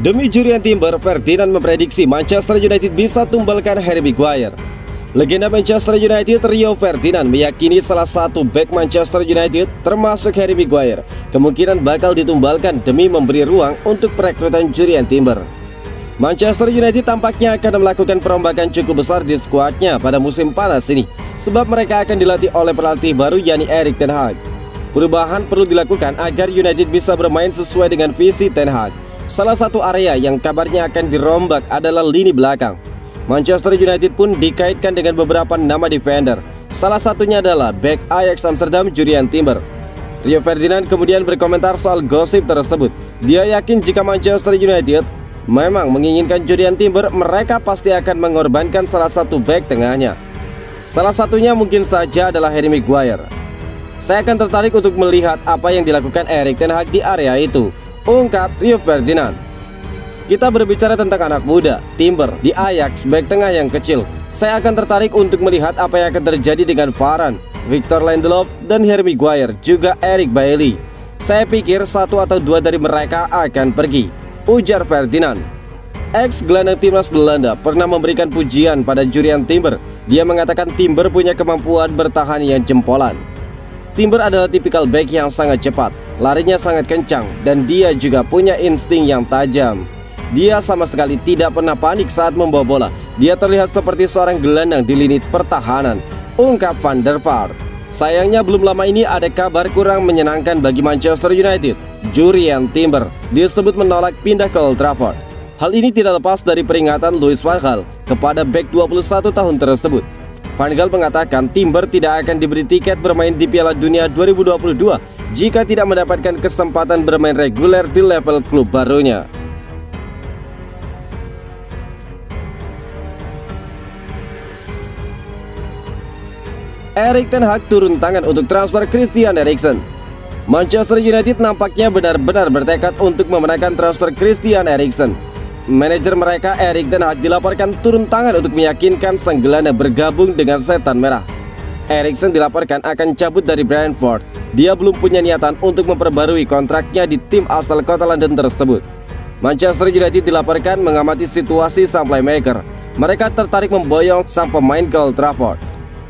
Demi jurian Timber, Ferdinand memprediksi Manchester United bisa tumbalkan Harry Maguire. Legenda Manchester United Rio Ferdinand meyakini salah satu bek Manchester United, termasuk Harry Maguire, kemungkinan bakal ditumbalkan demi memberi ruang untuk perekrutan jurian Timber. Manchester United tampaknya akan melakukan perombakan cukup besar di skuadnya pada musim panas ini, sebab mereka akan dilatih oleh pelatih baru yakni Erik ten Hag. Perubahan perlu dilakukan agar United bisa bermain sesuai dengan visi ten Hag. Salah satu area yang kabarnya akan dirombak adalah lini belakang. Manchester United pun dikaitkan dengan beberapa nama defender. Salah satunya adalah bek Ajax Amsterdam Jurriën Timber. Rio Ferdinand kemudian berkomentar soal gosip tersebut. Dia yakin jika Manchester United memang menginginkan Jurriën Timber, mereka pasti akan mengorbankan salah satu bek tengahnya. Salah satunya mungkin saja adalah Harry Maguire. Saya akan tertarik untuk melihat apa yang dilakukan Erik ten Hag di area itu, ungkap Rio Ferdinand. Kita berbicara tentang anak muda, Timber di Ajax, bek tengah yang kecil. Saya akan tertarik untuk melihat apa yang akan terjadi dengan Varane, Victor Lindelof, dan Harry Maguire, juga Eric Bailly. Saya pikir satu atau dua dari mereka akan pergi, ujar Ferdinand. Ex-gelandang timnas Belanda pernah memberikan pujian pada Jurriën Timber. Dia mengatakan Timber punya kemampuan bertahan yang jempolan. Timber adalah tipikal bek yang sangat cepat, larinya sangat kencang, dan dia juga punya insting yang tajam. Dia sama sekali tidak pernah panik saat membawa bola. Dia terlihat seperti seorang gelandang di lini pertahanan, ungkap Van der Vaart. Sayangnya belum lama ini ada kabar kurang menyenangkan bagi Manchester United. Jurriën Timber disebut menolak pindah ke Old Trafford. Hal ini tidak lepas dari peringatan Louis van Gaal kepada bek 21 tahun tersebut. Van Gaal mengatakan Timber tidak akan diberi tiket bermain di Piala Dunia 2022 jika tidak mendapatkan kesempatan bermain reguler di level klub barunya. Erik ten Hag turun tangan untuk transfer Christian Eriksen. Manchester United nampaknya benar-benar bertekad untuk memenangkan transfer Christian Eriksen. Manajer mereka Erik ten Hag dilaporkan turun tangan untuk meyakinkan sang gelandang bergabung dengan Setan Merah. Eriksen dilaporkan akan cabut dari Brentford. Dia belum punya niatan untuk memperbarui kontraknya di tim asal kota London tersebut. Manchester United dilaporkan mengamati situasi sang playmaker. Mereka tertarik memboyong sang pemain ke Old Trafford.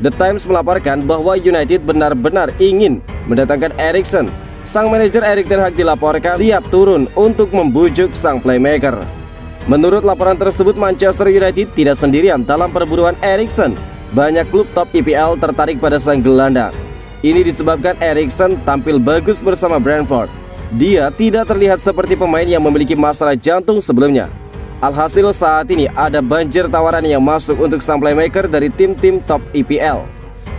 The Times melaporkan bahwa United benar-benar ingin mendatangkan Eriksen. Sang manajer Erik ten Hag dilaporkan siap turun untuk membujuk sang playmaker. Menurut laporan tersebut, Manchester United tidak sendirian dalam perburuan Eriksen. Banyak klub top IPL tertarik pada sang gelandang. Ini disebabkan Eriksen tampil bagus bersama Brentford. Dia tidak terlihat seperti pemain yang memiliki masalah jantung sebelumnya. Alhasil saat ini ada banjir tawaran yang masuk untuk sang playmaker dari tim-tim top IPL.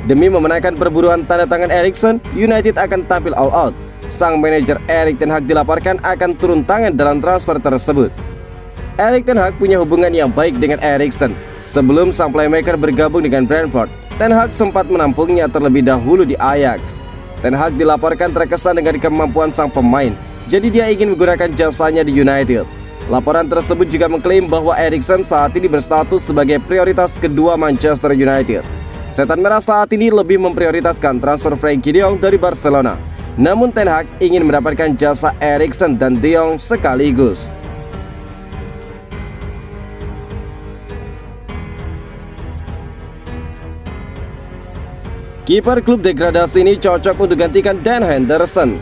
Demi memenangkan perburuan tanda tangan Eriksen, United akan tampil all out. Sang manajer Erik ten Hag dilaporkan akan turun tangan dalam transfer tersebut. Erik ten Hag punya hubungan yang baik dengan Eriksen. Sebelum sang playmaker bergabung dengan Brentford, ten Hag sempat menampungnya terlebih dahulu di Ajax. Ten Hag dilaporkan terkesan dengan kemampuan sang pemain, jadi dia ingin menggunakan jasanya di United. Laporan tersebut juga mengklaim bahwa Eriksen saat ini berstatus sebagai prioritas kedua Manchester United. Setan Merah saat ini lebih memprioritaskan transfer Frenkie de Jong dari Barcelona. Namun Ten Hag ingin mendapatkan jasa Eriksen dan de Jong sekaligus. Kiper klub degradasi ini cocok untuk gantikan Dan Henderson.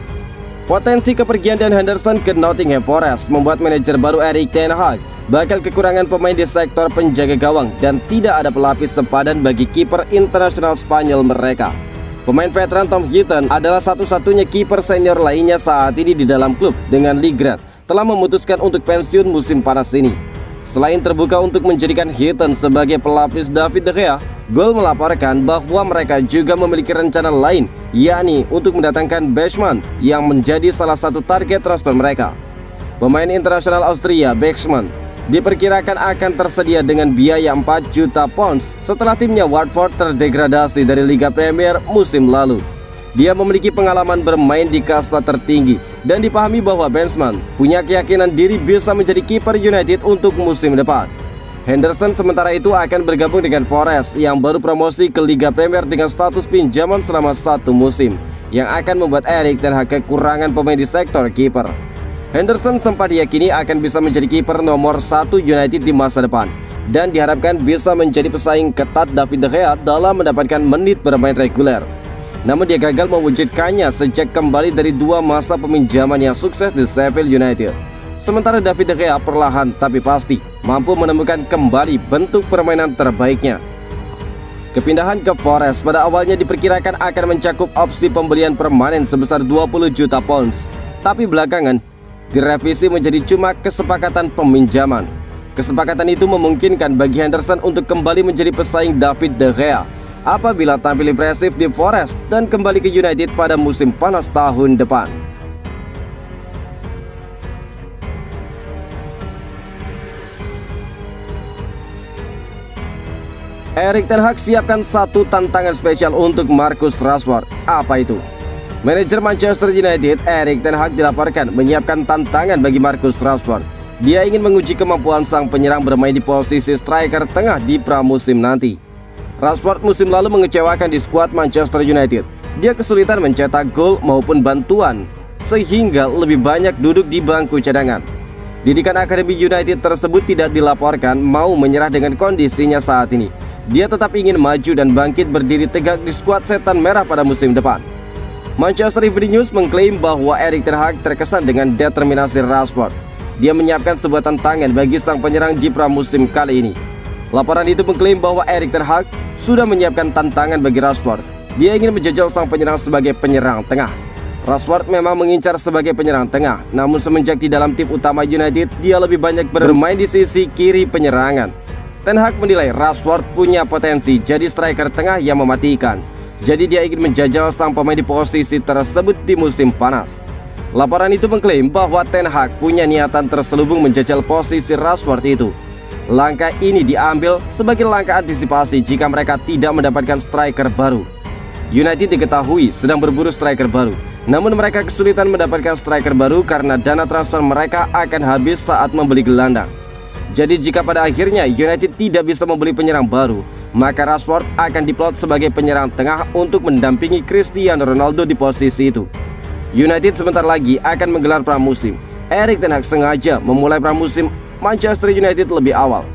Potensi kepergian Dan Henderson ke Nottingham Forest membuat manajer baru Erik ten Hag bakal kekurangan pemain di sektor penjaga gawang dan tidak ada pelapis sepadan bagi kiper internasional Spanyol mereka. Pemain veteran Tom Heaton adalah satu-satunya kiper senior lainnya saat ini di dalam klub dengan Ligrad telah memutuskan untuk pensiun musim panas ini. Selain terbuka untuk menjadikan Heaton sebagai pelapis David De Gea, Goal melaporkan bahwa mereka juga memiliki rencana lain, yakni untuk mendatangkan Bachmann yang menjadi salah satu target transfer mereka. Pemain internasional Austria Bachmann diperkirakan akan tersedia dengan biaya 4 juta pounds setelah timnya Watford terdegradasi dari Liga Premier musim lalu. Dia memiliki pengalaman bermain di kasta tertinggi dan dipahami bahwa Benzema punya keyakinan diri bisa menjadi kiper United untuk musim depan. Henderson sementara itu akan bergabung dengan Forest yang baru promosi ke Liga Premier dengan status pinjaman selama 1 musim, yang akan membuat Erik ten Hag kekurangan pemain di sektor kiper. Henderson sempat diyakini akan bisa menjadi kiper nomor 1 United di masa depan dan diharapkan bisa menjadi pesaing ketat David De Gea dalam mendapatkan menit bermain reguler. Namun dia gagal mewujudkannya sejak kembali dari 2 masa peminjaman yang sukses di Sheffield United. Sementara David De Gea perlahan tapi pasti mampu menemukan kembali bentuk permainan terbaiknya. Kepindahan ke Forest pada awalnya diperkirakan akan mencakup opsi pembelian permanen sebesar 20 juta pounds, tapi belakangan direvisi menjadi cuma kesepakatan peminjaman. Kesepakatan itu memungkinkan bagi Henderson untuk kembali menjadi pesaing David De Gea apabila tampil impresif di Forest dan kembali ke United pada musim panas tahun depan. Erik ten Hag siapkan satu tantangan spesial untuk Marcus Rashford. Apa itu? Manajer Manchester United, Erik ten Hag, dilaporkan menyiapkan tantangan bagi Marcus Rashford. Dia ingin menguji kemampuan sang penyerang bermain di posisi striker tengah di pramusim nanti. Rashford musim lalu mengecewakan di skuad Manchester United. Dia kesulitan mencetak gol maupun bantuan, sehingga lebih banyak duduk di bangku cadangan. Didikan Akademi United tersebut tidak dilaporkan mau menyerah dengan kondisinya saat ini. Dia tetap ingin maju dan bangkit berdiri tegak di skuad setan merah pada musim depan. Manchester Evening News mengklaim bahwa Erik ten Hag terkesan dengan determinasi Rashford. Dia menyiapkan sebuah tantangan bagi sang penyerang di pramusim kali ini. Laporan itu mengklaim bahwa Erik ten Hag sudah menyiapkan tantangan bagi Rashford. Dia ingin menjajal sang penyerang sebagai penyerang tengah. Rashford memang mengincar sebagai penyerang tengah, namun semenjak di dalam tim utama United, dia lebih banyak bermain di sisi kiri penyerangan. Ten Hag menilai Rashford punya potensi jadi striker tengah yang mematikan. Jadi dia ingin menjajal sang pemain di posisi tersebut di musim panas. Laporan itu mengklaim bahwa Ten Hag punya niatan terselubung menjajal posisi Rashford itu. Langkah ini diambil sebagai langkah antisipasi jika mereka tidak mendapatkan striker baru. United diketahui sedang berburu striker baru, namun mereka kesulitan mendapatkan striker baru karena dana transfer mereka akan habis saat membeli gelandang. Jadi jika pada akhirnya United tidak bisa membeli penyerang baru, maka Rashford akan diplot sebagai penyerang tengah untuk mendampingi Cristiano Ronaldo di posisi itu. United sebentar lagi akan menggelar pramusim. Erik ten Hag sengaja memulai pramusim Manchester United lebih awal.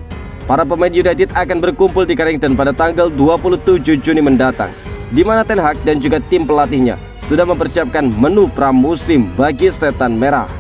Para pemain United akan berkumpul di Carrington pada tanggal 27 Juni mendatang, di mana Ten Hag dan juga tim pelatihnya sudah mempersiapkan menu pramusim bagi setan merah.